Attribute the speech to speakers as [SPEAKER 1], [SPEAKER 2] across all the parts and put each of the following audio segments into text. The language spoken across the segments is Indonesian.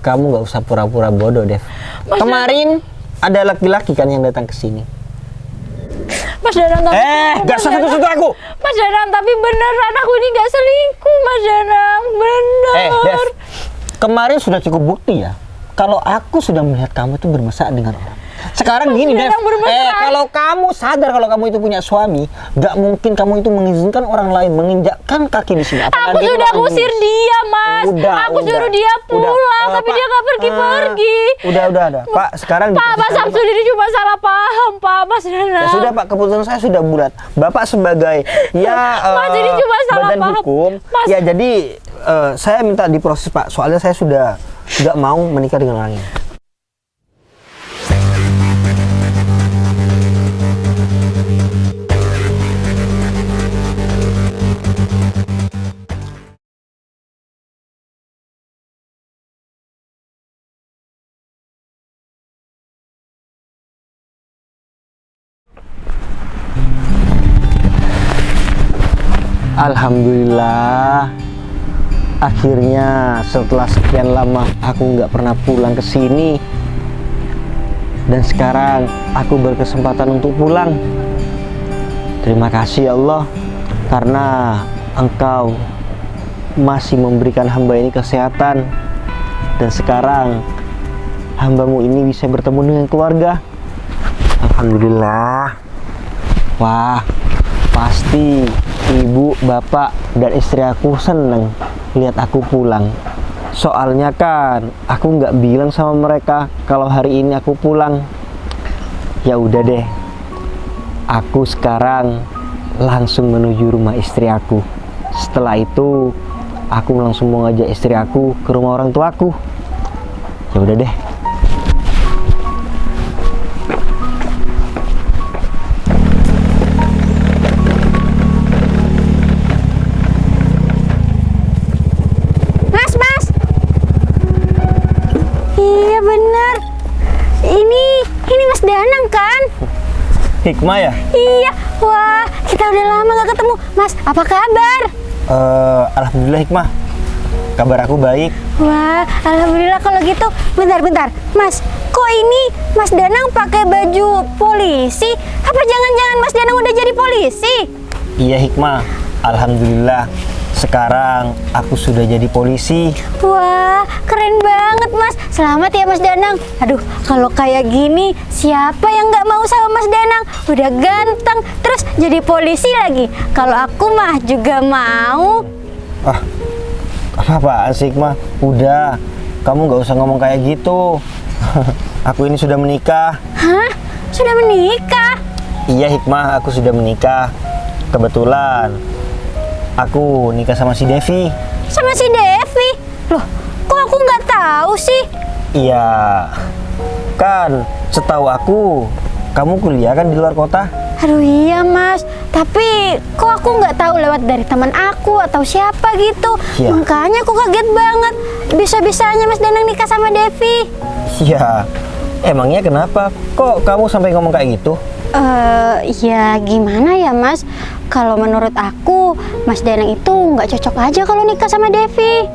[SPEAKER 1] kamu nggak usah pura-pura bodoh, Dev. Kemarin ada laki-laki kan yang datang ke sini.
[SPEAKER 2] Mas Danang, tapi
[SPEAKER 1] Gak sentuh-sentuh aku.
[SPEAKER 2] Mas Danang, tapi beneran aku ini gak selingkuh, Mas Danang, bener.
[SPEAKER 1] Dev, kemarin sudah cukup bukti ya kalau aku sudah melihat kamu itu bermesra dengan orang. Sekarang
[SPEAKER 2] Mas
[SPEAKER 1] gini, Dev.
[SPEAKER 2] Danang bermesra.
[SPEAKER 1] Kalau kamu sadar kalau kamu itu punya suami, gak mungkin kamu itu mengizinkan orang lain menginjakkan kaki di sini.
[SPEAKER 2] Aku sudah ngusir dia, Mas. Aku suruh dia pulang, tapi dia gak pergi-pergi.
[SPEAKER 1] Udah. Pak, sekarang
[SPEAKER 2] Pak, Mas Samsul ini cuma salah paham, Pak, Mas Danang.
[SPEAKER 1] Ya sudah, Pak, keputusan saya sudah bulat. Bapak sebagai
[SPEAKER 2] Mas, ini cuma salah
[SPEAKER 1] badan
[SPEAKER 2] paham.
[SPEAKER 1] hukum,
[SPEAKER 2] Mas.
[SPEAKER 1] ya jadi saya minta diproses, Pak. Soalnya saya sudah nggak mau menikah dengan orang ini. Alhamdulillah, akhirnya setelah sekian lama aku nggak pernah pulang ke sini, dan sekarang aku berkesempatan untuk pulang. Terima kasih ya Allah, karena Engkau masih memberikan hamba ini kesehatan, dan sekarang hambamu ini bisa bertemu dengan keluarga. Alhamdulillah. Wah, pasti ibu, bapak, dan istri aku seneng lihat aku pulang. Soalnya kan aku nggak bilang sama mereka kalau hari ini aku pulang. Ya udah deh, aku sekarang langsung menuju rumah istri aku. Setelah itu aku langsung mau ngajak istri aku ke rumah orang tuaku. Ya udah deh.
[SPEAKER 2] Iya bener. Ini Mas Danang kan?
[SPEAKER 1] Hikmah ya?
[SPEAKER 2] Iya. Wah, kita udah lama gak ketemu. Mas, apa kabar?
[SPEAKER 1] Alhamdulillah Hikmah, kabar aku baik.
[SPEAKER 2] Wah, alhamdulillah kalau gitu. Bentar. Mas, kok ini Mas Danang pakai baju polisi? Apa jangan-jangan Mas Danang udah jadi polisi?
[SPEAKER 1] Iya Hikmah, alhamdulillah sekarang aku sudah jadi polisi.
[SPEAKER 2] Wah, keren banget Mas. Selamat ya Mas Danang. Aduh, kalau kayak gini siapa yang nggak mau sama Mas Danang? Udah ganteng, terus jadi polisi lagi. Kalau aku mah juga mau.
[SPEAKER 1] Apa-apaan sih Hikmah? Udah, kamu nggak usah ngomong kayak gitu. Aku ini sudah menikah.
[SPEAKER 2] Hah? Sudah menikah?
[SPEAKER 1] Iya Hikmah, aku sudah menikah. Kebetulan aku nikah sama si Devi.
[SPEAKER 2] Sama si Devi? Loh, kok aku nggak tahu sih?
[SPEAKER 1] Iya, kan setahu aku kamu kuliah kan di luar kota.
[SPEAKER 2] Aduh iya Mas, tapi kok aku nggak tahu lewat dari teman aku atau siapa gitu.
[SPEAKER 1] Iya.
[SPEAKER 2] Makanya aku kaget banget. Bisa-bisanya Mas Danang nikah sama Devi.
[SPEAKER 1] Iya, emangnya kenapa? Kok kamu sampai ngomong kayak gitu?
[SPEAKER 2] Ya gimana ya Mas? Kalau menurut aku, Mas Danang itu nggak cocok aja kalau nikah sama Devi.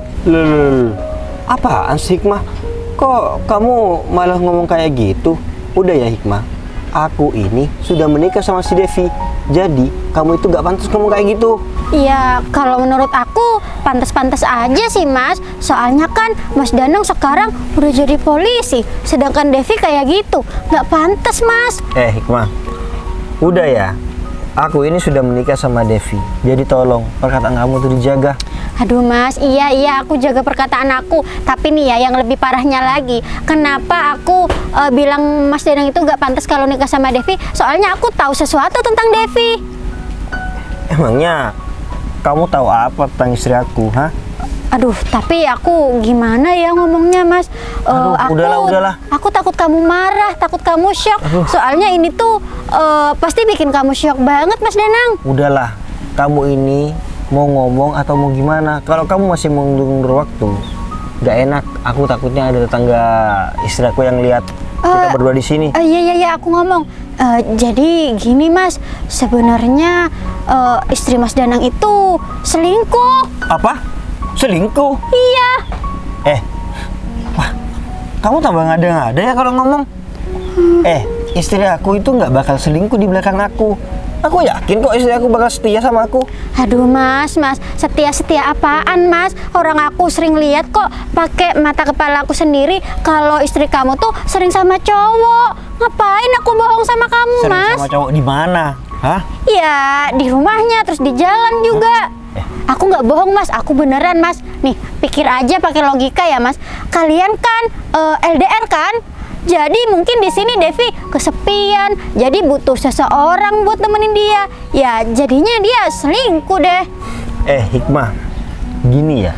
[SPEAKER 1] Apaan sih Hikmah? Kok kamu malah ngomong kayak gitu? Udah ya Hikmah, aku ini sudah menikah sama si Devi. Jadi kamu itu gak pantas ngomong kayak gitu.
[SPEAKER 2] Iya, kalau menurut aku pantas-pantas aja sih Mas. Soalnya kan Mas Danang sekarang udah jadi polisi, sedangkan Devi kayak gitu. Nggak pantas Mas.
[SPEAKER 1] Hikmah, udah ya, aku ini sudah menikah sama Devi. Jadi tolong perkataan kamu tuh dijaga.
[SPEAKER 2] Aduh Mas, iya aku jaga perkataan aku. Tapi nih ya, yang lebih parahnya lagi, kenapa aku bilang Mas Danang itu nggak pantas kalau nikah sama Devi? Soalnya aku tahu sesuatu tentang Devi.
[SPEAKER 1] Emangnya kamu tahu apa tentang istri aku, hah?
[SPEAKER 2] Aduh, tapi aku gimana ya ngomongnya Mas?
[SPEAKER 1] Udahlah.
[SPEAKER 2] Aku takut kamu marah, takut kamu shock. Soalnya ini tuh pasti bikin kamu shock banget Mas Danang.
[SPEAKER 1] Udahlah, kamu ini mau ngomong atau mau gimana? Kalau kamu masih mengundur waktu, gak enak. Aku takutnya ada tetangga istri aku yang lihat kita berdua di sini.
[SPEAKER 2] Iya, aku ngomong. Jadi gini Mas, sebenarnya istri Mas Danang itu selingkuh.
[SPEAKER 1] Apa? Selingkuh?
[SPEAKER 2] Iya.
[SPEAKER 1] Wah, kamu tambah ngada-ngada ya kalau ngomong. Istri aku itu nggak bakal selingkuh di belakang aku. Aku yakin kok istri aku bakal setia sama aku.
[SPEAKER 2] Aduh mas, setia apaan mas? Orang aku sering lihat kok pakai mata kepala aku sendiri kalau istri kamu tuh sering sama cowok. Ngapain aku bohong sama kamu
[SPEAKER 1] Sering
[SPEAKER 2] mas?
[SPEAKER 1] sama cowok di mana? Hah?
[SPEAKER 2] Ya di rumahnya, terus di jalan juga. Aku nggak bohong mas, aku beneran mas. Nih pikir aja pakai logika ya mas. Kalian kan LDR kan? Jadi mungkin di sini Devi kesepian, jadi butuh seseorang buat temenin dia. Ya jadinya dia selingkuh deh.
[SPEAKER 1] Hikmah, gini ya.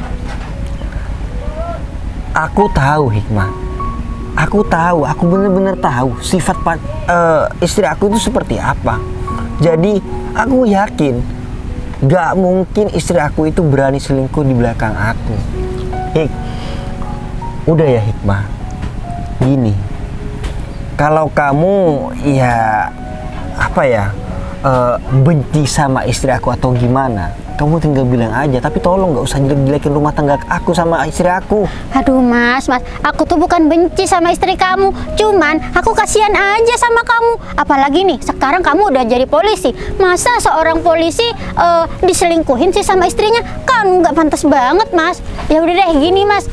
[SPEAKER 1] Aku tahu Hikmah. Aku bener-bener tahu sifat istri aku itu seperti apa. Jadi aku yakin gak mungkin istri aku itu berani selingkuh di belakang aku. Udah ya Hikmah. Gini, kalau kamu benci sama istri aku atau gimana, kamu tinggal bilang aja. Tapi tolong nggak usah jelek-jelekin rumah tangga aku sama istri aku.
[SPEAKER 2] Aduh mas, aku tuh bukan benci sama istri kamu, cuman aku kasihan aja sama kamu. Apalagi nih, sekarang kamu udah jadi polisi. Masa seorang polisi diselingkuhin sih sama istrinya? Kan nggak pantas banget mas. Ya udah deh gini mas,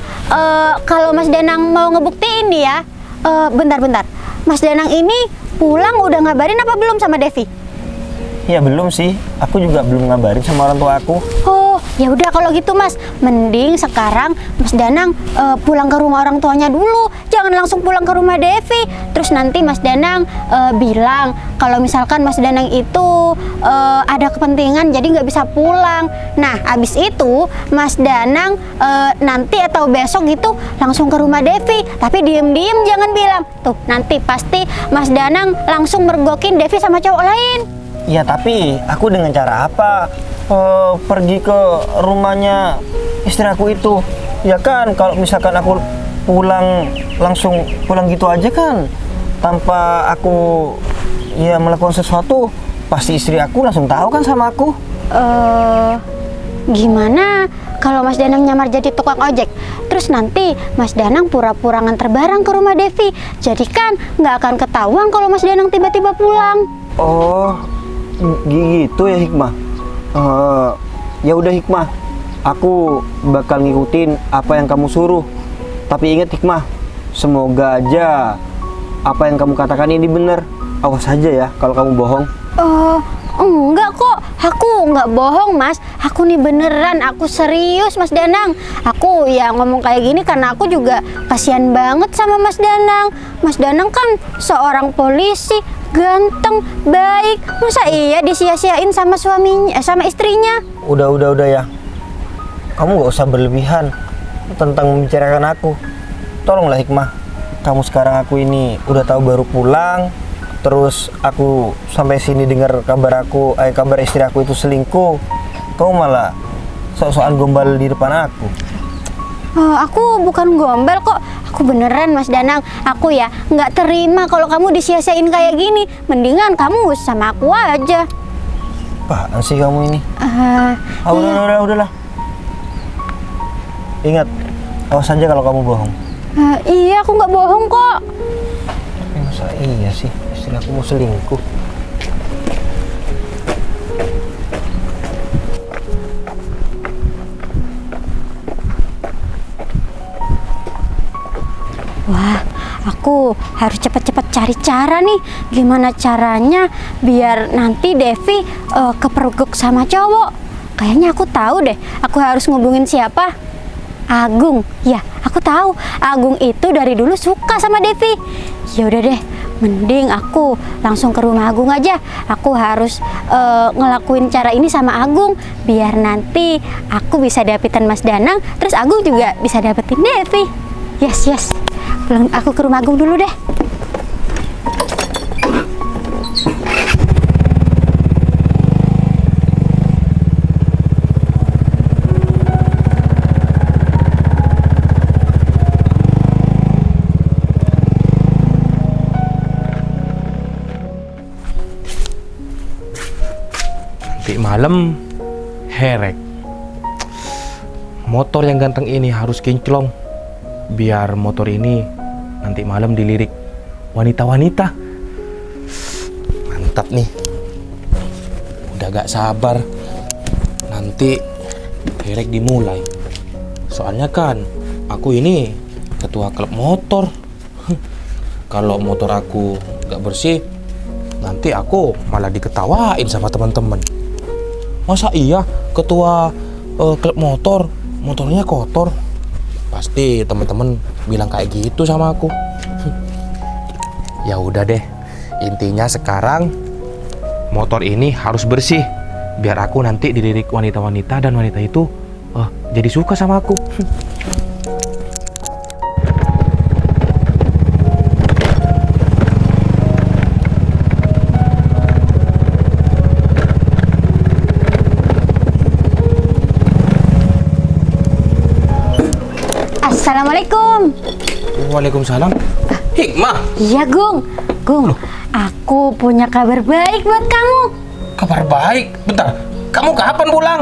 [SPEAKER 2] kalau Mas Danang mau ngebuktiin nih ya, bentar. Mas Danang ini pulang udah ngabarin apa belum sama Devi?
[SPEAKER 1] Ya belum sih, aku juga belum ngabarin sama orang tua aku.
[SPEAKER 2] Oh, ya udah kalau gitu Mas, mending sekarang Mas Danang pulang ke rumah orang tuanya dulu. Jangan langsung pulang ke rumah Devi. Terus nanti Mas Danang bilang kalau misalkan Mas Danang itu ada kepentingan jadi nggak bisa pulang. Nah, abis itu Mas Danang nanti atau besok gitu langsung ke rumah Devi. Tapi diem-diem jangan bilang. Tuh, nanti pasti Mas Danang langsung mergokin Devi sama cowok lain.
[SPEAKER 1] Ya tapi aku dengan cara apa pergi ke rumahnya istri aku itu? Ya kan kalau misalkan aku langsung pulang gitu aja kan, tanpa aku melakukan sesuatu, pasti istri aku langsung tahu kan sama aku.
[SPEAKER 2] Gimana kalau Mas Danang nyamar jadi tukang ojek, terus nanti Mas Danang pura-pura nganter barang ke rumah Devi, jadi kan nggak akan ketahuan kalau Mas Danang tiba-tiba pulang.
[SPEAKER 1] Oh, gitu ya Hikmah. Ya udah Hikmah, aku bakal ngikutin apa yang kamu suruh. Tapi ingat Hikmah, semoga aja apa yang kamu katakan ini benar. Awas aja ya kalau kamu bohong.
[SPEAKER 2] Enggak kok, aku nggak bohong mas. Aku nih beneran, aku serius Mas Danang. Aku ya ngomong kayak gini karena aku juga kasihan banget sama Mas Danang. Mas Danang kan seorang polisi, ganteng, baik. Masa iya disia-siain sama suaminya, sama istrinya?
[SPEAKER 1] Udah ya. Kamu gak usah berlebihan tentang membicarakan aku. Tolonglah Hikmah. Kamu sekarang aku ini udah tahu baru pulang. Terus aku sampai sini dengar kabar istri aku itu selingkuh. Kamu malah sok-sokan gombal di depan aku.
[SPEAKER 2] Aku bukan gombal kok. Aku beneran Mas Danang. Aku ya nggak terima kalau kamu disia-siain kayak gini. Mendingan kamu sama aku aja.
[SPEAKER 1] Apaan sih kamu ini? Udahlah. Ingat, awas aja kalau kamu bohong.
[SPEAKER 2] Iya, aku nggak bohong kok.
[SPEAKER 1] Tapi masa iya sih istri aku mau selingkuh?
[SPEAKER 2] Wah, aku harus cepat-cepat cari cara nih. Gimana caranya biar nanti Devi kepergok sama cowok. Kayaknya aku tahu deh. Aku harus ngubungin siapa? Agung. Ya, aku tahu. Agung itu dari dulu suka sama Devi. Ya udah deh, mending aku langsung ke rumah Agung aja. Aku harus ngelakuin cara ini sama Agung biar nanti aku bisa dapetin Mas Danang, terus Agung juga bisa dapetin Devi. Yes. Aku ke rumah Agung dulu deh.
[SPEAKER 3] Nanti malam herek. Motor yang ganteng ini harus kinclong biar motor ini nanti malam dilirik wanita-wanita. Mantap nih. Udah gak sabar. Nanti herek dimulai. Soalnya kan aku ini ketua klub motor. Kalau motor aku gak bersih, nanti aku malah diketawain sama teman-teman. Masa iya ketua klub motor motornya kotor? Pasti teman-teman bilang kayak gitu sama aku. Ya udah deh. Intinya sekarang motor ini harus bersih biar aku nanti dilirik wanita-wanita dan wanita itu jadi suka sama aku.
[SPEAKER 2] Assalamualaikum.
[SPEAKER 3] Waalaikumsalam. Hikmah,
[SPEAKER 2] Iya, Gung. Gung, aku punya kabar baik buat kamu.
[SPEAKER 3] kabar baik. Bentar, kamu kapan pulang?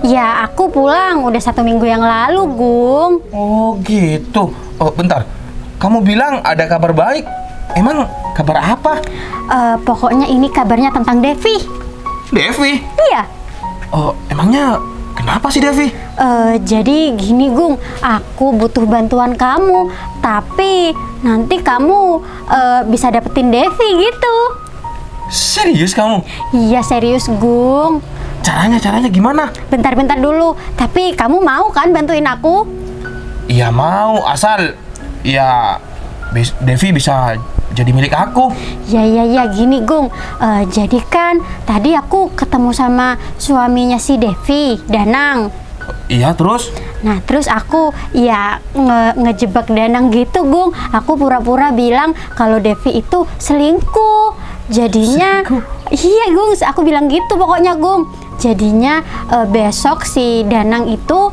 [SPEAKER 2] Ya, aku pulang udah 1 minggu yang lalu, Gung.
[SPEAKER 3] Oh gitu. Oh bentar, kamu bilang ada kabar baik. Emang kabar apa?
[SPEAKER 2] Pokoknya ini kabarnya tentang Devi.
[SPEAKER 3] Devi?
[SPEAKER 2] Iya.
[SPEAKER 3] Oh emangnya kenapa sih Devi?
[SPEAKER 2] Jadi gini, Gung, aku butuh bantuan kamu, tapi nanti kamu bisa dapetin Devi gitu.
[SPEAKER 3] Serius kamu?
[SPEAKER 2] Iya, serius, Gung.
[SPEAKER 3] Caranya gimana?
[SPEAKER 2] Bentar-bentar dulu, tapi kamu mau kan bantuin aku?
[SPEAKER 3] Iya mau, asal ya Devi bisa jadi milik aku.
[SPEAKER 2] Ya, gini, Gung. Jadi kan tadi aku ketemu sama suaminya si Devi, Danang.
[SPEAKER 3] Iya terus?
[SPEAKER 2] Nah, terus aku ya ngejebak Danang gitu, Gung. Aku pura-pura bilang kalau Devi itu selingkuh. Jadinya, iya, Gung. Aku bilang gitu pokoknya, Gung. Jadinya besok si Danang itu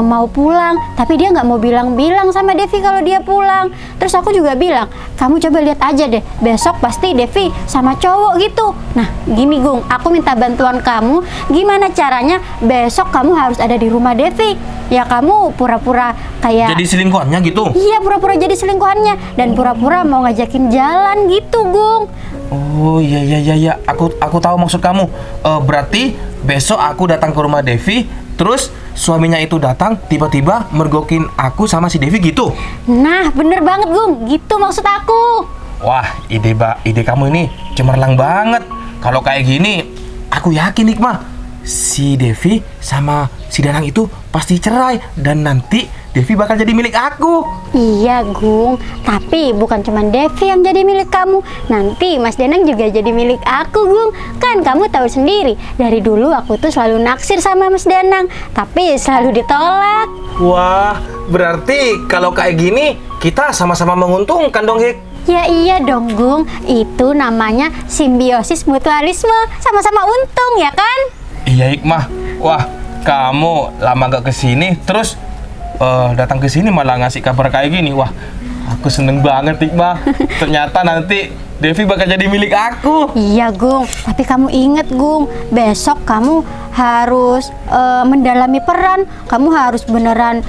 [SPEAKER 2] mau pulang, tapi dia nggak mau bilang-bilang sama Devi kalau dia pulang. Terus aku juga bilang, kamu coba lihat aja deh, besok pasti Devi sama cowok gitu. Nah, gini, Gung, aku minta bantuan kamu. Gimana caranya besok kamu harus ada di rumah Devi? Ya kamu pura-pura kayak
[SPEAKER 3] Jadi selingkuhannya gitu?
[SPEAKER 2] iya, pura-pura jadi selingkuhannya dan pura-pura mau ngajakin jalan gitu, Gung.
[SPEAKER 3] Oh iya, aku tahu maksud kamu. Berarti besok aku datang ke rumah Devi, terus suaminya itu datang tiba-tiba mergokin aku sama si Devi gitu.
[SPEAKER 2] Nah, bener banget, Gung. Gitu maksud aku.
[SPEAKER 3] Wah, ide kamu ini cemerlang banget. Kalau kayak gini, aku yakin Hikmah, si Devi sama si Danang itu pasti cerai dan nanti Devi bakal jadi milik aku.
[SPEAKER 2] Iya, Gung. Tapi bukan cuma Devi yang jadi milik kamu. Nanti Mas Danang juga jadi milik aku, Gung. Kan kamu tahu sendiri, dari dulu aku tuh selalu naksir sama Mas Danang, tapi selalu ditolak.
[SPEAKER 3] Wah, berarti kalau kayak gini kita sama-sama menguntungkan dong, Hik.
[SPEAKER 2] Ya iya dong, Gung. Itu namanya simbiosis mutualisme. Sama-sama untung, ya kan?
[SPEAKER 3] Iya, Hikmah. Wah, kamu lama gak kesini, terus datang ke sini malah ngasih kabar kayak gini. Wah, aku seneng banget, Hikmah. Ternyata nanti Devi bakal jadi milik aku.
[SPEAKER 2] Iya, Gung. Tapi kamu inget, Gung, besok kamu harus mendalami peran. Kamu harus beneran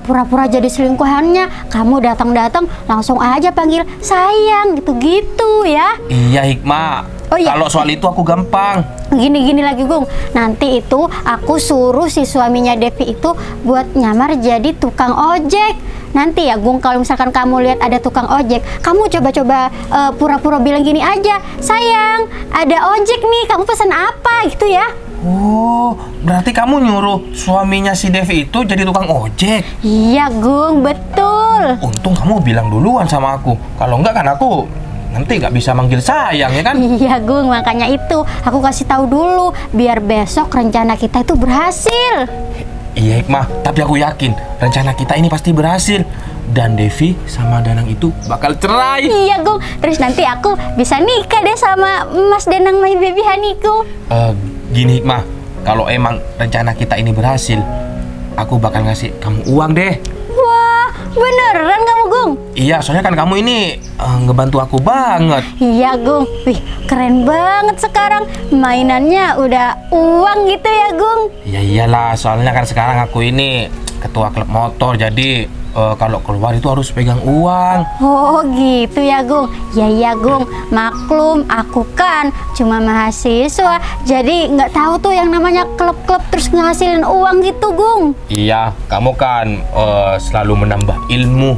[SPEAKER 2] pura-pura jadi selingkuhannya. Kamu datang-datang langsung aja panggil sayang gitu-gitu ya.
[SPEAKER 3] Iya, Hikmah.
[SPEAKER 2] Oh, iya.
[SPEAKER 3] Kalau soal itu aku gampang.
[SPEAKER 2] Gini lagi, Gung. Nanti itu aku suruh si suaminya Devi itu buat nyamar jadi tukang ojek. Nanti ya, Gung, kalau misalkan kamu lihat ada tukang ojek, kamu coba-coba pura-pura bilang gini aja, sayang, ada ojek nih, kamu pesan apa gitu ya.
[SPEAKER 3] Oh, berarti kamu nyuruh suaminya si Devi itu jadi tukang ojek.
[SPEAKER 2] Iya, Gung, betul.
[SPEAKER 3] Untung kamu bilang duluan sama aku. Kalau enggak kan aku nanti nggak bisa manggil sayang, ya kan?
[SPEAKER 2] Iya, Gung, makanya itu aku kasih tahu dulu biar besok rencana kita itu berhasil.
[SPEAKER 3] Iya, Hikmah, tapi aku yakin rencana kita ini pasti berhasil dan Devi sama Danang itu bakal cerai.
[SPEAKER 2] Iya, Gung. Terus nanti aku bisa nikah deh sama Mas Danang, my baby honeyku.
[SPEAKER 3] Gini, Hikmah, kalau emang rencana kita ini berhasil, aku bakal ngasih kamu uang deh.
[SPEAKER 2] Wah, beneran kamu, Gung?
[SPEAKER 3] Iya, soalnya kan kamu ini ngebantu aku banget.
[SPEAKER 2] Iya, Gung. Wih, keren banget sekarang. Mainannya udah uang gitu ya, Gung.
[SPEAKER 3] Ya iyalah, soalnya kan sekarang aku ini ketua klub motor, jadi kalau keluar itu harus pegang uang.
[SPEAKER 2] Oh gitu ya Gung. Ya Gung, maklum aku kan cuma mahasiswa, jadi nggak tahu tuh yang namanya klub-klub terus ngehasilin uang gitu Gung.
[SPEAKER 3] Iya, kamu kan selalu menambah ilmu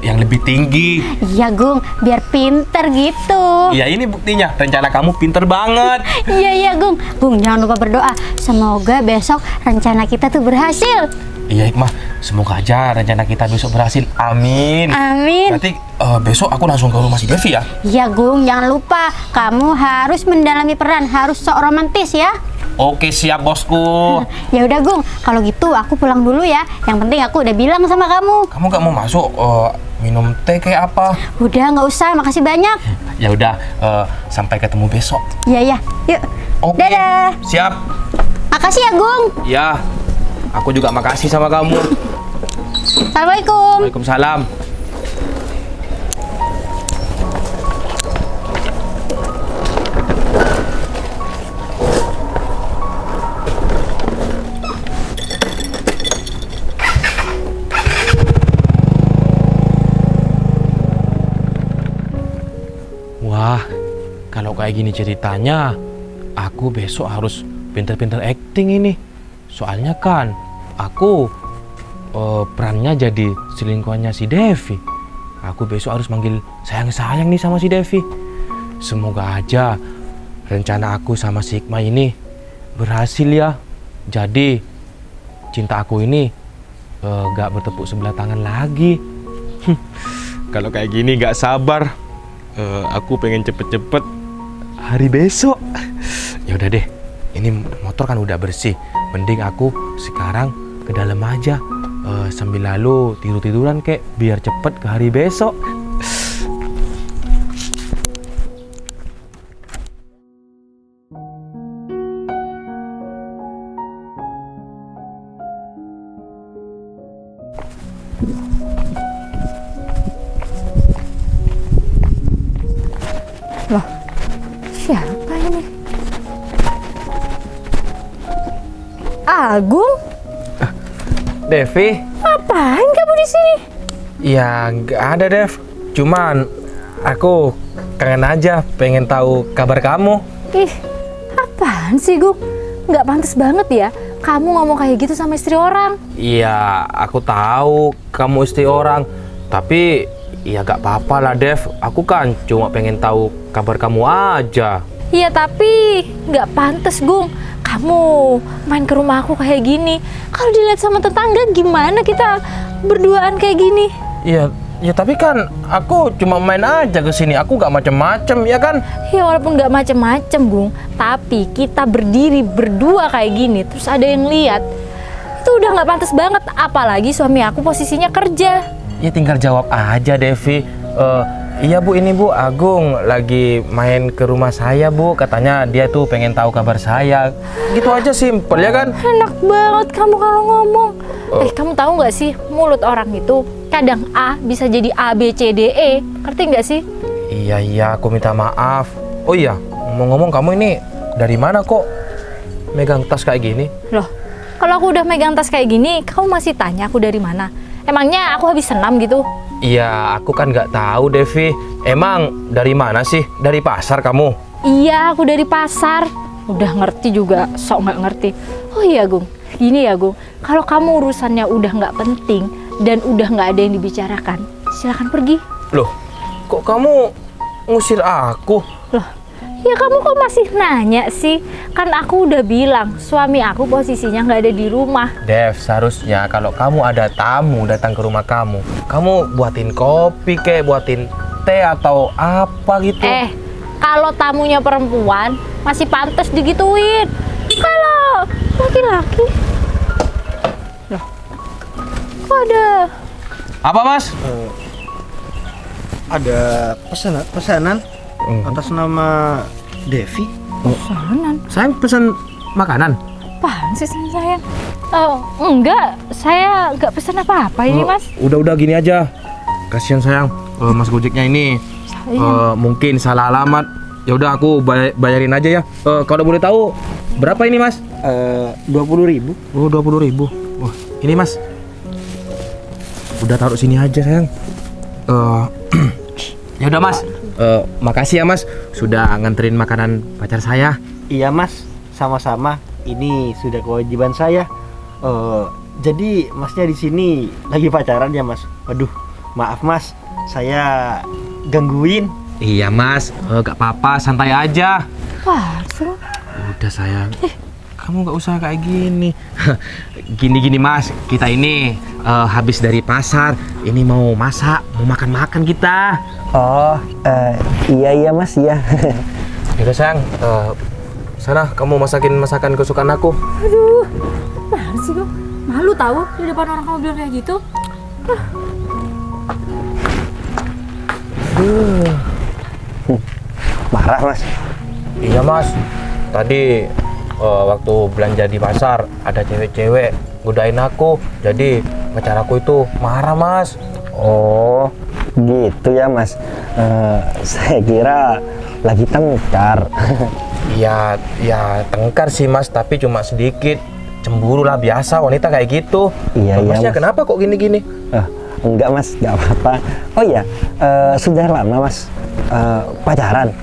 [SPEAKER 3] yang lebih tinggi.
[SPEAKER 2] Iya Gung, biar pinter gitu.
[SPEAKER 3] Iya, ini buktinya. Rencana kamu pinter banget.
[SPEAKER 2] Iya Gung. Gung jangan lupa berdoa. Semoga besok rencana kita tuh berhasil.
[SPEAKER 3] Iya Hikmah, semoga aja rencana kita besok berhasil. Amin.
[SPEAKER 2] Amin.
[SPEAKER 3] Berarti besok aku langsung ke rumah si Devi ya?
[SPEAKER 2] Iya Gung, jangan lupa kamu harus mendalami peran, harus sok romantis ya.
[SPEAKER 3] Oke, siap bosku.
[SPEAKER 2] Ya udah Gung, kalau gitu aku pulang dulu ya. Yang penting aku udah bilang sama kamu.
[SPEAKER 3] Kamu gak mau masuk minum teh kayak apa?
[SPEAKER 2] Udah nggak usah, makasih banyak.
[SPEAKER 3] Ya udah, sampai ketemu besok.
[SPEAKER 2] Iya, yuk.
[SPEAKER 3] Oke.
[SPEAKER 2] Dadah.
[SPEAKER 3] Siap.
[SPEAKER 2] Makasih ya Gung.
[SPEAKER 3] Ya. Aku juga makasih sama kamu.
[SPEAKER 2] Assalamualaikum.
[SPEAKER 3] Waalaikumsalam. Wah, kalau kayak gini ceritanya, aku besok harus pinter-pinter acting ini. Soalnya kan, aku perannya jadi selingkuhannya si Devi. Aku besok harus manggil sayang-sayang nih sama si Devi. Semoga aja rencana aku sama si Hikmah ini berhasil ya. Jadi, cinta aku ini gak bertepuk sebelah tangan lagi. Kalau kayak gini gak sabar. Aku pengen cepet-cepet hari besok. Ya udah deh, ini motor kan udah bersih. Mending aku sekarang ke dalam aja sambil lalu tidur-tiduran kek biar cepet ke hari besok.
[SPEAKER 2] Loh, siapa ini? Agung?
[SPEAKER 3] Devi?
[SPEAKER 2] Ngapain kamu di sini?
[SPEAKER 3] Ya nggak ada Dev. Cuman aku kangen aja pengen tahu kabar kamu.
[SPEAKER 4] Ih, apaan sih Gung? Nggak pantas banget ya kamu ngomong kayak gitu sama istri orang.
[SPEAKER 3] Iya, aku tahu kamu istri orang. Tapi ya gak apa-apa lah Dev. Aku kan cuma pengen tahu kabar kamu aja.
[SPEAKER 4] Iya tapi nggak pantas Gung. Kamu main ke rumah aku kayak gini. Kalau dilihat sama tetangga gimana kita berduaan kayak gini?
[SPEAKER 3] Iya, ya tapi kan aku cuma main aja ke sini. Aku gak macem-macem ya kan?
[SPEAKER 4] Ya walaupun nggak macem-macem Gung, tapi kita berdiri berdua kayak gini terus ada yang lihat, itu udah nggak pantas banget. Apalagi suami aku posisinya kerja.
[SPEAKER 3] Ya tinggal jawab aja Devi. Iya Bu, ini Bu Agung lagi main ke rumah saya Bu. Katanya dia tuh pengen tahu kabar saya. Gitu aja simpel ya kan?
[SPEAKER 4] Enak banget kamu kalau ngomong. Kamu tahu nggak sih mulut orang itu kadang A bisa jadi A B C D E. Ngerti nggak sih?
[SPEAKER 3] Iya, aku minta maaf. Oh iya, ngomong-ngomong kamu ini dari mana kok megang tas kayak gini?
[SPEAKER 4] Loh, kalau aku udah megang tas kayak gini, kamu masih tanya aku dari mana? Emangnya aku habis senam gitu?
[SPEAKER 3] Iya, aku kan nggak tahu Devi. Emang dari mana sih? Dari pasar kamu?
[SPEAKER 4] Iya, aku dari pasar. Udah ngerti juga, sok nggak ngerti. Oh iya Gung, gini ya Gung, kalau kamu urusannya udah nggak penting dan udah nggak ada yang dibicarakan, silakan pergi.
[SPEAKER 3] Loh, kok kamu ngusir aku?
[SPEAKER 4] Loh, ya kamu kok masih nanya sih? Kan aku udah bilang, suami aku posisinya nggak ada di rumah.
[SPEAKER 3] Dev, seharusnya kalau kamu ada tamu datang ke rumah kamu buatin kopi kek, buatin teh atau apa gitu.
[SPEAKER 4] Kalau tamunya perempuan, masih pantas digituin. Kalau laki-laki, loh, kok ada?
[SPEAKER 3] Apa Mas?
[SPEAKER 1] Ada pesanan atas nama Devi.
[SPEAKER 4] Pesanan?
[SPEAKER 3] Saya pesan makanan.
[SPEAKER 4] Apaan sih sayang? Oh, enggak, saya nggak pesan apa-apa ini Mas.
[SPEAKER 3] Udah gini aja. Kasihan sayang, Mas Gojeknya ini mungkin salah alamat. Ya udah aku bayarin aja ya. Kalau boleh tahu berapa ini Mas?
[SPEAKER 1] 20.000.
[SPEAKER 3] Oh, 20.000. Wah, ini Mas. udah taruh sini aja sayang. Ya udah Mas. Makasih ya Mas sudah nganterin makanan pacar saya.
[SPEAKER 1] Iya Mas, sama-sama. Ini sudah kewajiban saya. Jadi Masnya di sini lagi pacaran ya Mas? Waduh, maaf Mas, saya gangguin.
[SPEAKER 3] Iya Mas, gak apa-apa, santai aja.
[SPEAKER 4] Wah,
[SPEAKER 3] Udah sayang, kamu gak usah kayak gini. Gini Mas, kita ini habis dari pasar. Ini mau masak, mau makan-makan kita.
[SPEAKER 1] Oh, iya Mas, iya.
[SPEAKER 3] Yaudah sayang, sana kamu masakin masakan kesukaan aku.
[SPEAKER 4] aduh, mana sih Gong? Malu tahu di depan orang kamu bilang kayak gitu.
[SPEAKER 1] Marah Mas.
[SPEAKER 3] Iya Mas, tadi waktu belanja di pasar ada cewek-cewek godain aku. Jadi pacar aku itu marah Mas.
[SPEAKER 1] Oh, gitu ya Mas. Saya kira lagi tengkar.
[SPEAKER 3] Ya tengkar sih Mas, tapi cuma sedikit. Cemburu lah, biasa wanita kayak gitu.
[SPEAKER 1] Iya,
[SPEAKER 3] Masnya
[SPEAKER 1] Mas.
[SPEAKER 3] kenapa kok gini-gini?
[SPEAKER 1] Enggak Mas, enggak apa-apa. Oh iya, sudah lama Mas pacaran?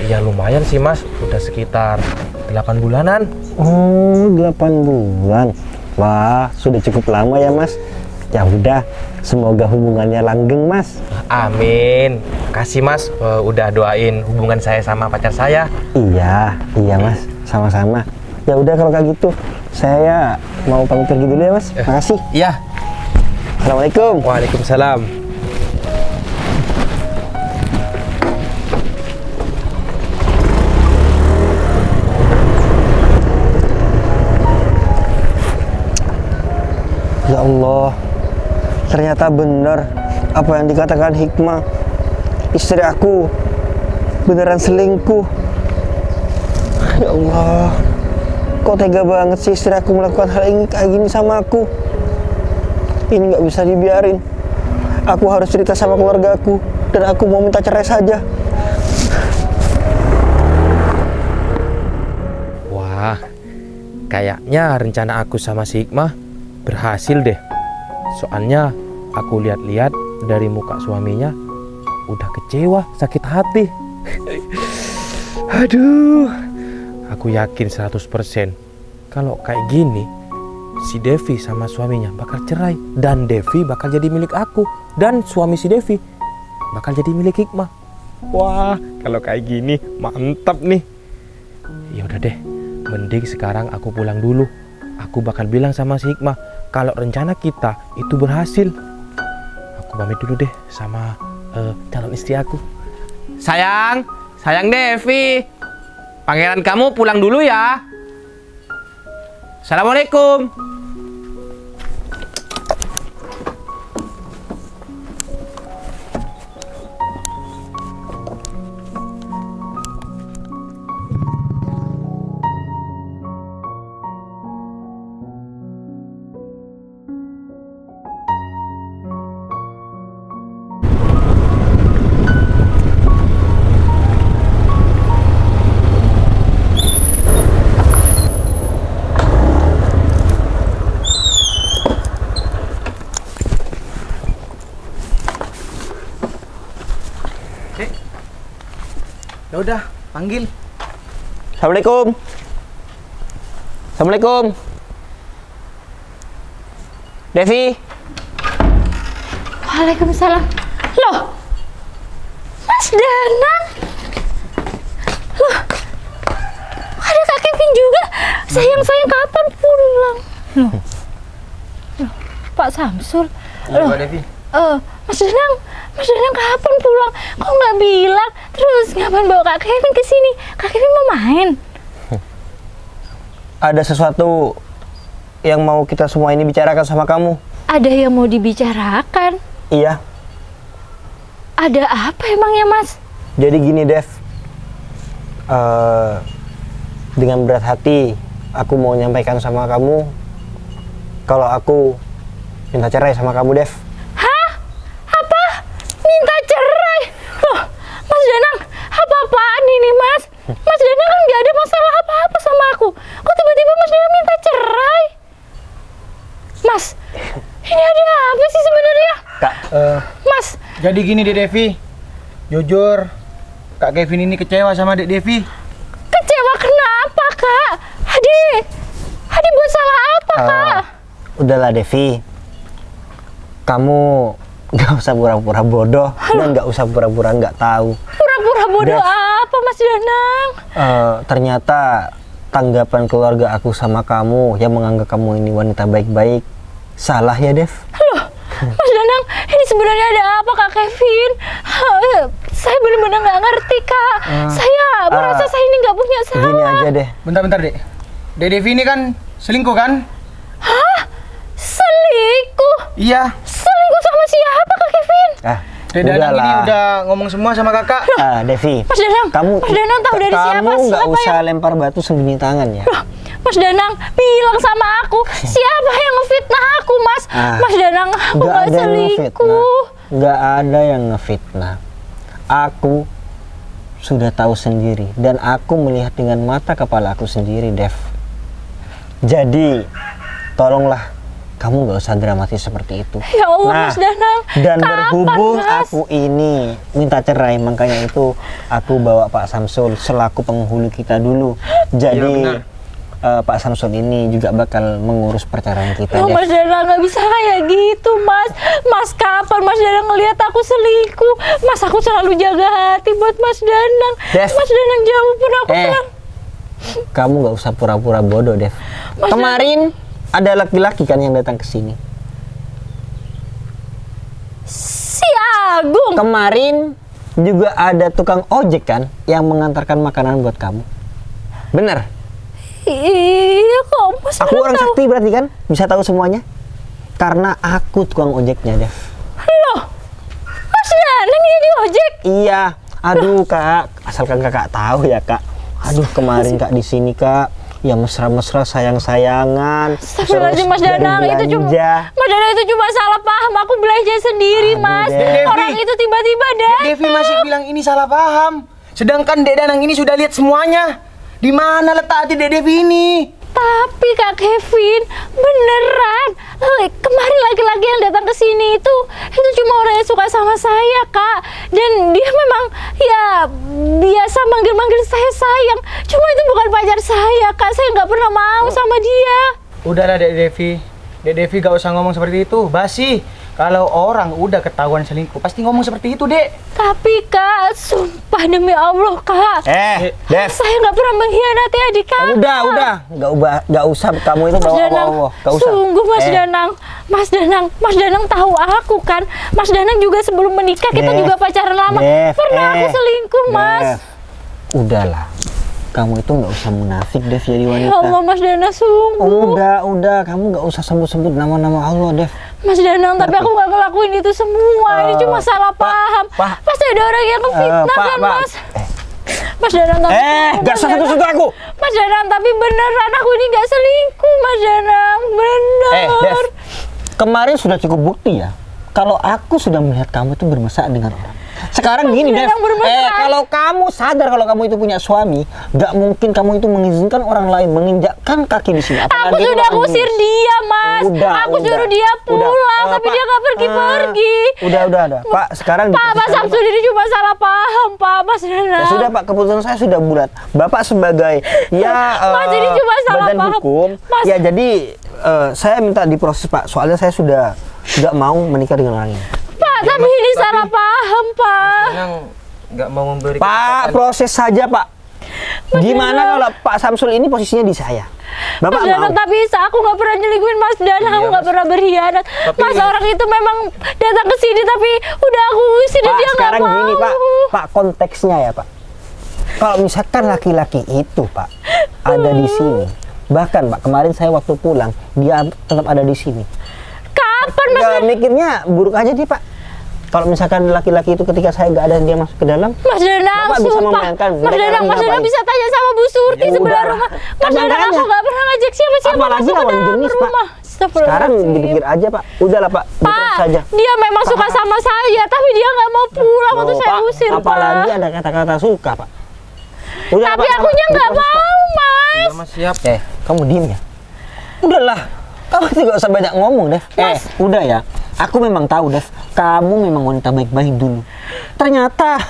[SPEAKER 3] Iya lumayan sih Mas, udah sekitar 8 bulanan.
[SPEAKER 1] Oh, 8 bulan. Wah, sudah cukup lama ya Mas. Ya udah, semoga hubungannya langgeng Mas.
[SPEAKER 3] Amin. Kasih Mas, udah doain hubungan saya sama pacar saya.
[SPEAKER 1] Iya Mas, sama-sama. Ya udah kalau kayak gitu, saya mau pamit pergi dulu ya Mas. Makasih.
[SPEAKER 3] Iya.
[SPEAKER 1] Assalamualaikum.
[SPEAKER 3] Waalaikumsalam.
[SPEAKER 1] Ya Allah, ternyata benar apa yang dikatakan Hikmah. Istri aku beneran selingkuh. Ya Allah, kok tega banget sih istri aku melakukan hal ini kayak gini sama aku. Ini nggak bisa dibiarin. Aku harus cerita sama keluarga aku dan aku mau minta cerai saja.
[SPEAKER 3] Wah, kayaknya rencana aku sama si Hikmah berhasil deh. Soalnya aku lihat-lihat dari muka suaminya udah kecewa, sakit hati. Aduh, aku yakin 100% kalau kayak gini si Devi sama suaminya bakal cerai dan Devi bakal jadi milik aku dan suami si Devi bakal jadi milik Hikmah. Wah, kalau kayak gini mantap nih. Ya udah deh, mending sekarang aku pulang dulu. Aku bakal bilang sama si Hikmah kalau rencana kita itu berhasil. Aku pamit dulu deh sama calon istri aku. Sayang Devi, pangeran kamu pulang dulu ya. Assalamualaikum. Ya udah, panggil.
[SPEAKER 1] Assalamualaikum. Assalamualaikum. Devi.
[SPEAKER 4] Waalaikumsalam. Loh, Mas Danang. Loh, ada Kak Kevin juga. Sayang kapan pulang? Loh, Pak Samsul. Loh,
[SPEAKER 3] Devi.
[SPEAKER 4] Mas Danang kapan pulang? Kok nggak bilang? Terus ngapain bawa Kak Kevin ke sini? Kak Kevin mau main.
[SPEAKER 1] Ada sesuatu yang mau kita semua ini bicarakan sama kamu.
[SPEAKER 4] Ada yang mau dibicarakan?
[SPEAKER 1] Iya.
[SPEAKER 4] Ada apa emangnya, Mas?
[SPEAKER 1] Jadi gini, Dev. Dengan berat hati, aku mau nyampaikan sama kamu kalau aku minta cerai sama kamu, Dev.
[SPEAKER 4] Hah? Apa? Minta cerai? Loh, Mas Danang, apa-apaan ini, Mas? Mas Danang kan nggak ada masalah apa-apa sama aku. Kok tiba-tiba Mas Danang minta cerai? Mas, ini ada apa sih sebenarnya? Mas.
[SPEAKER 5] Jadi gini Dek Devi, jujur Kak Kevin ini kecewa sama Dek Devi.
[SPEAKER 4] Kecewa kenapa, Kak? Adi buat salah apa, Kak?
[SPEAKER 1] Udahlah Devi, kamu nggak usah pura-pura bodoh dan nggak usah pura-pura nggak tahu.
[SPEAKER 4] Pura-pura bodoh
[SPEAKER 1] Dev.
[SPEAKER 4] apa, Mas Danang?
[SPEAKER 1] Ternyata tanggapan keluarga aku sama kamu yang menganggap kamu ini wanita baik-baik salah ya Dev.
[SPEAKER 4] Mas Danang, ini sebenarnya ada apa, Kak Kevin? Saya benar-benar nggak ngerti, Kak. Saya merasa saya ini nggak punya salah.
[SPEAKER 1] Gini aja deh,
[SPEAKER 5] Bentar Dek. Dek Devi ini kan selingkuh kan?
[SPEAKER 4] Selingkuh?
[SPEAKER 5] Iya.
[SPEAKER 4] Selingkuh sama siapa, Kak Kevin?
[SPEAKER 5] Dek Danang ini udah ngomong semua sama kakak.
[SPEAKER 1] Devi,
[SPEAKER 4] Mas Danang, Mas Danang tahu dari siapa?
[SPEAKER 1] kamu nggak
[SPEAKER 4] Siapa
[SPEAKER 1] usah lempar batu sembunyi tangan ya.
[SPEAKER 4] Mas Danang bilang sama aku, siapa yang ngefitnah aku, Mas? Mas Danang, aku
[SPEAKER 1] Nggak
[SPEAKER 4] nggak
[SPEAKER 1] ada yang ngefitnah,
[SPEAKER 4] selingkuh.
[SPEAKER 1] nggak ada yang ngefitnah. Aku sudah tahu sendiri dan aku melihat dengan mata kepala aku sendiri, Dev. Jadi, tolonglah kamu nggak usah dramatis seperti itu.
[SPEAKER 4] Ya Allah, Mas Danang.
[SPEAKER 1] Dan
[SPEAKER 4] Kapan,
[SPEAKER 1] berhubung
[SPEAKER 4] Mas?
[SPEAKER 1] aku ini minta cerai, makanya itu aku bawa Pak Samsul selaku penghulu kita dulu. Jadi
[SPEAKER 5] benar.
[SPEAKER 1] Pak Samsul ini juga bakal mengurus perceraian kita.
[SPEAKER 4] Oh,
[SPEAKER 1] Dev.
[SPEAKER 4] Mas Danang nggak bisa kayak gitu, Mas. Mas kapan Mas Danang ngelihat aku selingkuh? Mas, aku selalu jaga hati buat Mas Danang.
[SPEAKER 1] Dev.
[SPEAKER 4] Mas Danang jauh pun aku bilang.
[SPEAKER 1] Kamu nggak usah pura-pura bodoh, Dev.
[SPEAKER 4] Mas
[SPEAKER 1] Kemarin ada laki-laki kan yang datang ke sini.
[SPEAKER 4] Si Agung.
[SPEAKER 1] Kemarin juga ada tukang ojek kan yang mengantarkan makanan buat kamu. Bener?
[SPEAKER 4] Iya kok Mas
[SPEAKER 1] Aku
[SPEAKER 4] Danang
[SPEAKER 1] orang
[SPEAKER 4] tahu?
[SPEAKER 1] sakti berarti kan? Bisa tahu semuanya? Karena aku tukang ojeknya, Dev.
[SPEAKER 4] Loh, Mas Danang jadi ojek?
[SPEAKER 1] Iya. Aduh, Kak. Asalkan Kakak tahu ya, Kak. Aduh, kemarin Kak di sini, Kak. Ya mesra-mesra sayang-sayangan.
[SPEAKER 4] Astagfirullahaladzim, Mas
[SPEAKER 1] Terus dari
[SPEAKER 4] Danang, itu cuma
[SPEAKER 1] belanja.
[SPEAKER 4] Mas Danang itu cuma salah paham. Aku belanja sendiri,
[SPEAKER 1] Aduh,
[SPEAKER 4] Mas.
[SPEAKER 1] Dev.
[SPEAKER 4] Orang itu tiba-tiba
[SPEAKER 5] Dek Devi masih bilang ini salah paham. Sedangkan Dek Danang ini sudah lihat semuanya. Di mana letak hati Dek Devi ini?
[SPEAKER 4] Tapi Kak Kevin, beneran. Kemarin laki-laki yang datang ke sini itu cuma orang yang suka sama saya, Kak. Dan dia memang ya biasa manggil-manggil saya sayang. Cuma itu bukan pacar saya, Kak. Saya nggak pernah mau sama dia.
[SPEAKER 5] Udahlah Dek Devi. Dek Devi gak usah ngomong seperti itu. Basi. Kalau orang udah ketahuan selingkuh, pasti ngomong seperti itu, Dek.
[SPEAKER 4] Tapi Kak, sumpah demi Allah, Kak.
[SPEAKER 1] Dev.
[SPEAKER 4] Saya nggak pernah mengkhianati adik Kakak.
[SPEAKER 1] Udah. Nggak usah kamu itu
[SPEAKER 4] Mas
[SPEAKER 1] bawa
[SPEAKER 4] Danang,
[SPEAKER 1] Nggak usah.
[SPEAKER 4] sungguh Mas Danang tahu aku kan. Mas Danang juga sebelum menikah kita
[SPEAKER 1] Dev,
[SPEAKER 4] juga pacaran lama.
[SPEAKER 1] Dev,
[SPEAKER 4] Pernah aku selingkuh, Mas.
[SPEAKER 1] Dev. Udahlah. Kamu itu nggak usah munafik, Dev, jadi wanita.
[SPEAKER 4] Ya Allah, Mas Danang sungguh.
[SPEAKER 1] Udah. Kamu nggak usah sebut-sebut nama-nama Allah, Dev.
[SPEAKER 4] Mas Danang, tapi aku nggak ngelakuin itu semua. Ini cuma salah paham.
[SPEAKER 1] Pak.
[SPEAKER 4] Pasti ada orang yang ngefitnah kan, Mas. Mas Danang, tapi
[SPEAKER 1] Nggak usah sentuh-sentuh aku.
[SPEAKER 4] Mas Danang, tapi beneran aku ini nggak selingkuh, Mas Danang. Bener.
[SPEAKER 1] Dev. Kemarin sudah cukup bukti ya. Kalau aku sudah melihat kamu itu bermesra dengan orang. Sekarang gini, Dev.
[SPEAKER 4] Danang bermesra.
[SPEAKER 1] Kalau kamu sadar kalau kamu itu punya suami, nggak mungkin kamu itu mengizinkan orang lain menginjakkan kaki di sini.
[SPEAKER 4] Aku
[SPEAKER 1] Apalagi itu
[SPEAKER 4] sudah
[SPEAKER 1] orang
[SPEAKER 4] ngusir
[SPEAKER 1] Inggris.
[SPEAKER 4] dia, Mas. Aku suruh dia pulang, tapi dia nggak pergi-pergi.
[SPEAKER 1] Udah. Pak, sekarang
[SPEAKER 4] Pak
[SPEAKER 1] diputuskan,
[SPEAKER 4] Samsul ini cuma salah paham, Pak. Mas Danang.
[SPEAKER 1] Ya sudah, Pak, keputusan saya sudah bulat. Bapak sebagai
[SPEAKER 4] Mas, ini cuma salah
[SPEAKER 1] badan
[SPEAKER 4] paham.
[SPEAKER 1] hukum,
[SPEAKER 4] Mas.
[SPEAKER 1] ya jadi saya minta diproses, Pak. Soalnya saya sudah nggak mau menikah dengan orang ini.
[SPEAKER 4] Pak, tapi ini salah paham, Pak.
[SPEAKER 5] Danang nggak mau memberi
[SPEAKER 1] Pak, proses saja, Pak. Gimana kalau Pak Samsul ini posisinya di saya? Bapak
[SPEAKER 4] Mas Danang,
[SPEAKER 1] mau?
[SPEAKER 4] tapi aku nggak pernah nyelingkuhin Mas Danang. Aku nggak pernah berkhianat. Mas, orang itu memang datang ke sini, tapi udah aku usir dan
[SPEAKER 1] Pak,
[SPEAKER 4] dia nggak
[SPEAKER 1] sekarang
[SPEAKER 4] mau.
[SPEAKER 1] gini, Pak. Pak, konteksnya ya, Pak. Kalau misalkan laki-laki itu, Pak, ada di sini. Bahkan, Pak, kemarin saya waktu pulang, dia tetap ada di sini.
[SPEAKER 4] Kapan, Mas?
[SPEAKER 1] Nggak mikirnya buruk aja nih, Pak. Kalau misalkan laki-laki itu ketika saya nggak ada, dia masuk ke dalam.
[SPEAKER 4] Mas Danang,
[SPEAKER 1] Bapak bisa
[SPEAKER 4] sumpah.
[SPEAKER 1] membayangkan
[SPEAKER 4] Mas
[SPEAKER 1] mereka
[SPEAKER 4] Danang
[SPEAKER 1] ngapain?
[SPEAKER 4] bisa tanya sama Bu Surti
[SPEAKER 1] Ya
[SPEAKER 4] sebelah
[SPEAKER 1] udah.
[SPEAKER 4] rumah. Mas Danang,
[SPEAKER 1] Makanya.
[SPEAKER 4] aku nggak pernah ngajak siapa-siapa
[SPEAKER 1] Apalagi
[SPEAKER 4] masuk ke
[SPEAKER 1] lawan
[SPEAKER 4] dalam
[SPEAKER 1] jenis, Pak.
[SPEAKER 4] rumah.
[SPEAKER 1] Sekarang
[SPEAKER 4] Astagfirullahaladzim.
[SPEAKER 1] dipikir aja, Pak. Udahlah, Pak.
[SPEAKER 4] Pak,
[SPEAKER 1] Diproses saja.
[SPEAKER 4] dia memang suka sama saya, tapi dia nggak mau pulang waktu
[SPEAKER 1] Loh,
[SPEAKER 4] saya
[SPEAKER 1] Pak,
[SPEAKER 4] usir,
[SPEAKER 1] apalagi
[SPEAKER 4] Pak.
[SPEAKER 1] ada kata-kata suka, Pak. Udah,
[SPEAKER 4] Tapi
[SPEAKER 1] Pak,
[SPEAKER 4] akunya nggak
[SPEAKER 1] diproses, Pak.
[SPEAKER 4] mau, Mas.
[SPEAKER 5] Mas siap.
[SPEAKER 1] Kamu diem ya? Udahlah. Kamu tidak usah banyak ngomong deh. Udah ya. Aku memang tahu, Dev, kamu memang wanita baik-baik dulu. Ternyata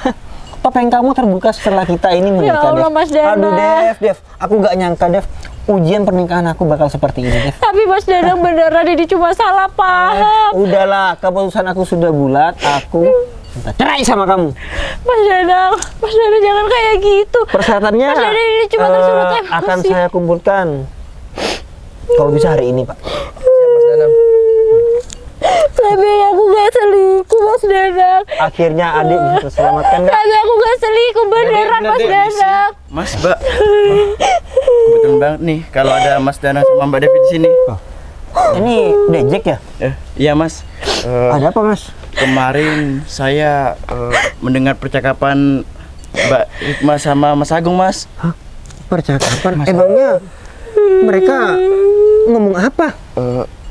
[SPEAKER 1] topeng kamu terbuka setelah kita ini menikah,
[SPEAKER 4] Allah,
[SPEAKER 1] Dev.
[SPEAKER 4] Mas Danang.
[SPEAKER 1] Aduh, Dev, aku gak nyangka, Dev, ujian pernikahan aku bakal seperti ini, Dev.
[SPEAKER 4] Tapi Mas Danang beneran ini cuma salah paham.
[SPEAKER 1] Udahlah, keputusan aku sudah bulat. Aku minta cerai sama kamu.
[SPEAKER 4] Mas Danang jangan kayak gitu.
[SPEAKER 1] Persyaratannya
[SPEAKER 4] Mas Danang ini cuma tersulut emosi.
[SPEAKER 1] akan saya kumpulkan. Kalau bisa hari ini, Pak.
[SPEAKER 4] Tapi aku gak selingkuh, Mas Danang.
[SPEAKER 1] Akhirnya adik bisa terselamatkan, nggak?
[SPEAKER 4] Tapi aku gak selingkuh beneran, Mas Danang.
[SPEAKER 6] Mas, Mbak. Kebetulan banget nih kalau ada Mas Danang sama Mbak Devi di sini.
[SPEAKER 1] Ini Dejek ya?
[SPEAKER 6] Iya, Mas.
[SPEAKER 1] Ada apa, Mas?
[SPEAKER 6] Kemarin saya mendengar percakapan Mbak Hikmah sama Mas Agung, Mas.
[SPEAKER 1] Percakapan? Emangnya mereka ngomong apa?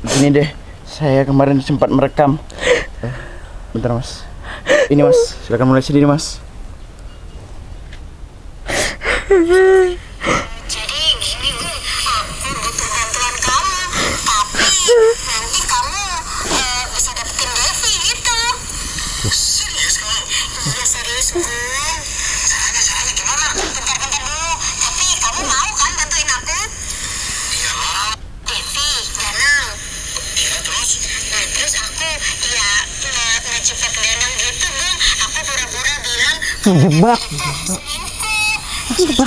[SPEAKER 6] Gini deh, saya kemarin sempat merekam. Bentar, Mas. Ini, Mas. Silakan mulai sendiri, Mas.
[SPEAKER 7] Jadi gini Gung, aku butuh bantuan kamu, tapi nanti kamu bisa dapetin Devi gitu. Serius kamu? Iya serius Gung. Caranya gimana? Bentar dulu, tapi kamu mau kan bantuin aku? Iya mau. Devi, Danang. Iya terus? Nah terus aku ya ngejebak Danang gitu Gung. Aku pura-pura bilang
[SPEAKER 1] Ngejebak.
[SPEAKER 7] Iya,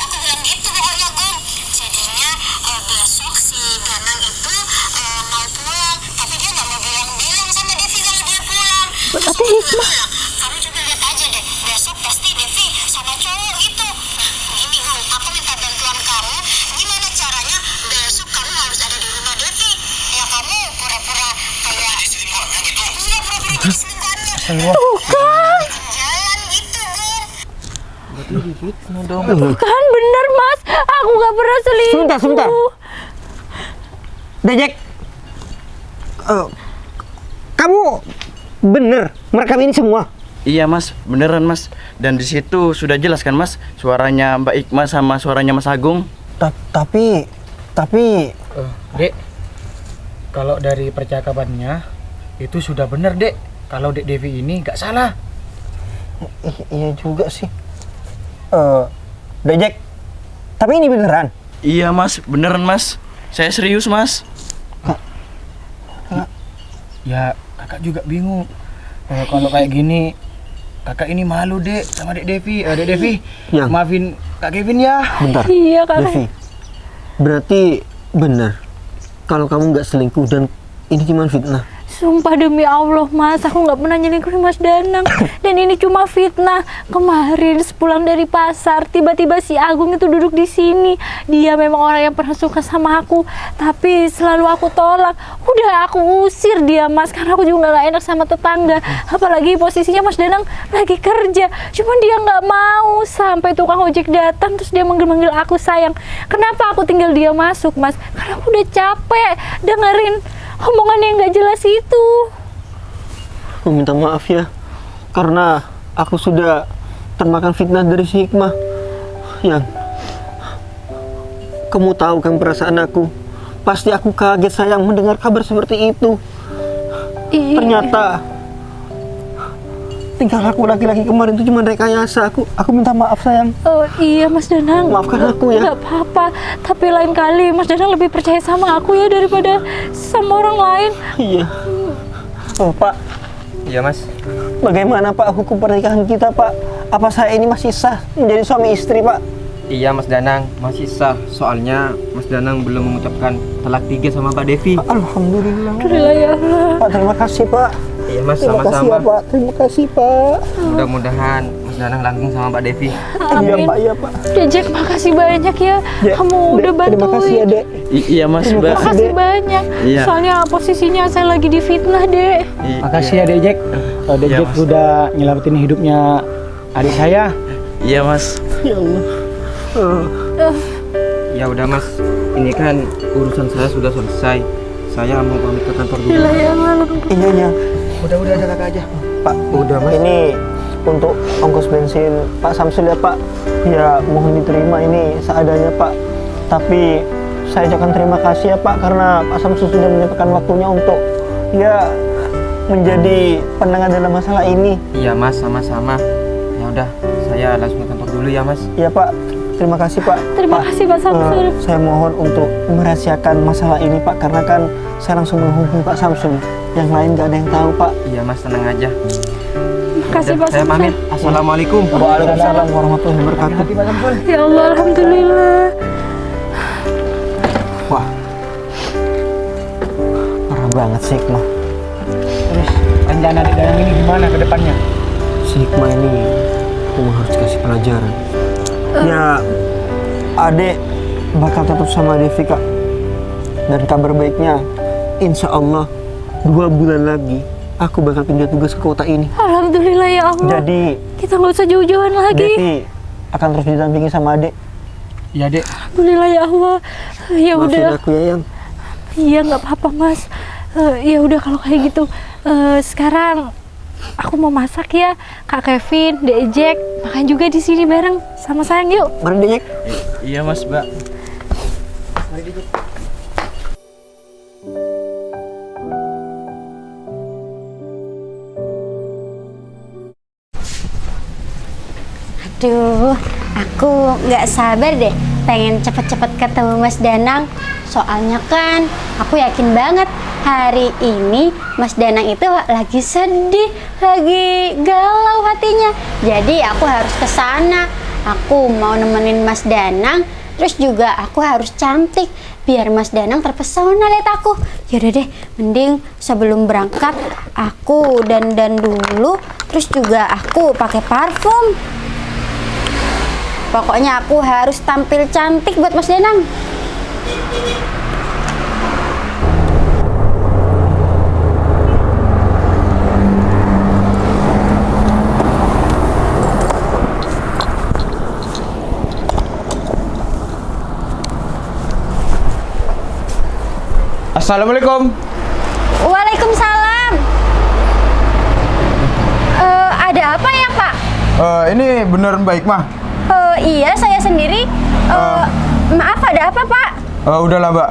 [SPEAKER 7] aku bilang gitu pokoknya Gung. Jadinya besok si Danang itu mau pulang, tapi dia nggak mau bilang-bilang sama Devi kalau dia pulang. Tapi Hikmah, kamu juga lihat aja deh, besok pasti Devi sama cowok itu. Nah, gini Gung, aku minta bantuan kamu. Gimana caranya besok kamu harus ada di rumah Devi? Ya kamu pura-pura kayak selingkuhannya gitu. Iya, pura-pura jadi selingkuhannya. Jalan gitu Gung.
[SPEAKER 4] Kan bener, Mas. Aku gak pernah selingkuh.
[SPEAKER 1] Sebentar. Dejek, kamu bener merekam ini semua?
[SPEAKER 6] Iya, Mas. Beneran, Mas. Dan di situ sudah jelas kan, Mas, suaranya Mbak Hikmah sama suaranya Mas Agung.
[SPEAKER 1] Tapi
[SPEAKER 5] Dek, kalau dari percakapannya itu sudah benar, Dek. Kalau Dek Devi ini nggak salah.
[SPEAKER 1] iya juga sih. Dejek, tapi ini beneran?
[SPEAKER 6] Iya, Mas. Beneran, Mas. Saya serius, Mas.
[SPEAKER 5] Ya, kakak juga bingung. Kalau kayak gini, kakak ini malu, Dek, sama Dek Devi. Dek Devi,
[SPEAKER 1] Yang?
[SPEAKER 5] maafin Kak Kevin ya.
[SPEAKER 1] Bentar.
[SPEAKER 4] Iya, Kak.
[SPEAKER 1] Devi, berarti benar kalau kamu nggak selingkuh dan ini cuma fitnah.
[SPEAKER 4] Sumpah demi Allah, Mas, aku nggak pernah nyelingkuhin Mas Danang. Dan ini cuma fitnah. Kemarin sepulang dari pasar, tiba-tiba si Agung itu duduk di sini. Dia memang orang yang pernah suka sama aku, tapi selalu aku tolak. Udah aku usir dia, Mas, karena aku juga nggak enak sama tetangga. Apalagi posisinya Mas Danang lagi kerja. Cuman dia nggak mau, sampai tukang ojek datang terus dia manggil-manggil aku sayang. Kenapa aku tinggal dia masuk, Mas? Karena aku udah capek dengerin omongan yang nggak jelas itu.
[SPEAKER 1] Aku minta maaf ya, karena aku sudah termakan fitnah dari si Hikmah. Yang kamu tahu kan perasaan aku. Pasti aku kaget sayang mendengar kabar seperti itu.
[SPEAKER 4] Iya.
[SPEAKER 1] Ternyata tingkah laku laki-laki kemarin itu cuma rekayasa. Aku minta maaf sayang.
[SPEAKER 4] Oh iya, Mas Danang.
[SPEAKER 1] Maafkan aku ya.
[SPEAKER 4] Nggak apa-apa. Tapi lain kali Mas Danang lebih percaya sama aku ya daripada sama orang lain.
[SPEAKER 1] Iya. Oh Pak,
[SPEAKER 5] Iya Mas.
[SPEAKER 1] bagaimana Pak hukum pernikahan kita Pak? Apa saya ini masih sah menjadi suami istri Pak?
[SPEAKER 8] Iya Mas Danang, masih sah. Soalnya Mas Danang belum mengucapkan talak 3 sama Mbak Devi.
[SPEAKER 1] Alhamdulillah.
[SPEAKER 4] Alhamdulillah ya Allah.
[SPEAKER 1] Pak terima kasih Pak.
[SPEAKER 8] Iya Mas,
[SPEAKER 1] Terima kasih ya
[SPEAKER 8] sama-sama.
[SPEAKER 1] Pak. Terima kasih Pak.
[SPEAKER 8] Mudah-mudahan Mas Danang langgeng sama Mbak Devi.
[SPEAKER 1] Iya
[SPEAKER 4] Amin.
[SPEAKER 1] Pak, iya Pak.
[SPEAKER 4] Dejek, makasih banyak ya.
[SPEAKER 1] Ya,
[SPEAKER 4] Kamu udah
[SPEAKER 1] Dek, terima kasih ya
[SPEAKER 4] bantuin.
[SPEAKER 1] Dek.
[SPEAKER 6] Iya, Mas,
[SPEAKER 1] Terima
[SPEAKER 6] Mbak.
[SPEAKER 1] kasih.
[SPEAKER 4] Makasih
[SPEAKER 1] Dek.
[SPEAKER 4] banyak.
[SPEAKER 6] Iya.
[SPEAKER 4] Soalnya posisinya saya lagi difitnah, Dek.
[SPEAKER 5] Makasih ya Dek Jack. Dek
[SPEAKER 6] Iya,
[SPEAKER 5] Jack
[SPEAKER 6] Mas.
[SPEAKER 5] sudah nyelamatin hidupnya adik saya.
[SPEAKER 6] Iya, Mas.
[SPEAKER 1] Ya Allah.
[SPEAKER 8] Ya udah Mas, ini kan urusan saya sudah selesai. Saya mau pamit ke kantor dulu.
[SPEAKER 4] Alhamdulillah ya Allah.
[SPEAKER 1] Iya.
[SPEAKER 5] Udah ada kakak aja.
[SPEAKER 1] Pak,
[SPEAKER 8] Udah, Mas.
[SPEAKER 1] Ini untuk ongkos bensin Pak Samsul ya Pak. Ya mohon diterima ini seadanya Pak. Tapi saya ucapkan terima kasih ya Pak karena Pak Samsul sudah menyempatkan waktunya untuk ya menjadi penengah dalam masalah ini.
[SPEAKER 8] Iya Mas, sama-sama. Ya udah, saya langsung ke kantor dulu ya Mas.
[SPEAKER 1] Ya Pak, terima kasih Pak.
[SPEAKER 4] Terima kasih Pak Samsul.
[SPEAKER 1] Saya mohon untuk merahasiakan masalah ini Pak, karena kan saya langsung menghubungi Pak Samsul. Yang lain gak ada yang tahu Pak.
[SPEAKER 8] Iya Mas, tenang aja.
[SPEAKER 4] Terima kasih
[SPEAKER 8] Udah,
[SPEAKER 4] Pak
[SPEAKER 8] saya
[SPEAKER 4] Samsul.
[SPEAKER 8] pamit. Assalamualaikum.
[SPEAKER 1] Waalaikumsalam warahmatullahi wabarakatuh.
[SPEAKER 5] Hati Pak Samsul.
[SPEAKER 4] Ya Allah, alhamdulillah.
[SPEAKER 1] Wah, parah banget sih Hikmah.
[SPEAKER 5] Terus rencana Dek Danang ini gimana ke depannya?
[SPEAKER 1] Si Hikmah ini aku harus kasih pelajaran. Ya, Adek bakal tetap sama Devi Kak. Dan kabar baiknya, insya Allah 2 bulan lagi aku bakal pindah tugas ke kota ini.
[SPEAKER 4] Alhamdulillah ya Allah.
[SPEAKER 1] Jadi
[SPEAKER 4] Kita nggak usah jauh-jauhan lagi.
[SPEAKER 1] Devi akan terus didampingi sama Adek.
[SPEAKER 5] Iya Dek.
[SPEAKER 4] Alhamdulillah ya Allah. Ya
[SPEAKER 1] Maafin
[SPEAKER 4] udah.
[SPEAKER 1] aku ya Yang.
[SPEAKER 4] Iya nggak apa-apa Mas. Ya udah kalau kayak gitu. Sekarang aku mau masak ya. Kak Kevin, Dek Jack, makan juga di sini bareng sama sayang yuk.
[SPEAKER 1] Mari Dek.
[SPEAKER 6] Iya Mas, Mbak.
[SPEAKER 2] Aduh, aku nggak sabar deh pengen cepet-cepet ketemu Mas Danang. Soalnya kan aku yakin banget hari ini Mas Danang itu lagi sedih, lagi galau hatinya. Jadi aku harus ke sana. Aku mau nemenin Mas Danang. Terus juga aku harus cantik biar Mas Danang terpesona lihat aku. Yaudah deh, mending sebelum berangkat aku dandan dulu. Terus juga aku pakai parfum. Pokoknya aku harus tampil cantik buat Mas Danang.
[SPEAKER 6] Assalamualaikum.
[SPEAKER 2] Waalaikumsalam. Ada apa ya Pak?
[SPEAKER 6] Ini bener Mbak Hikmah?
[SPEAKER 2] Iya saya sendiri. Maaf ada apa Pak?
[SPEAKER 6] Udahlah Mbak,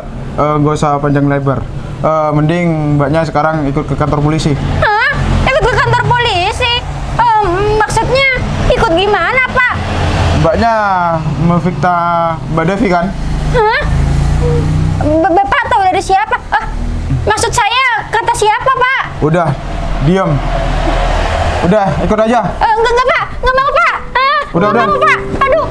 [SPEAKER 6] gak usah panjang lebar. Mending Mbaknya sekarang ikut ke kantor polisi.
[SPEAKER 2] Hah? Ikut ke kantor polisi? Maksudnya ikut gimana Pak?
[SPEAKER 6] Mbaknya memfikta Mbak Devi kan?
[SPEAKER 2] Hah? Bapak tahu dari siapa? Maksud saya kata siapa Pak?
[SPEAKER 6] Udah, diam. Udah, ikut aja.
[SPEAKER 2] Enggak Pak, nggak mau Pak.
[SPEAKER 6] Udah,
[SPEAKER 2] Nggak
[SPEAKER 6] udah.
[SPEAKER 2] mau Pak. Aduh.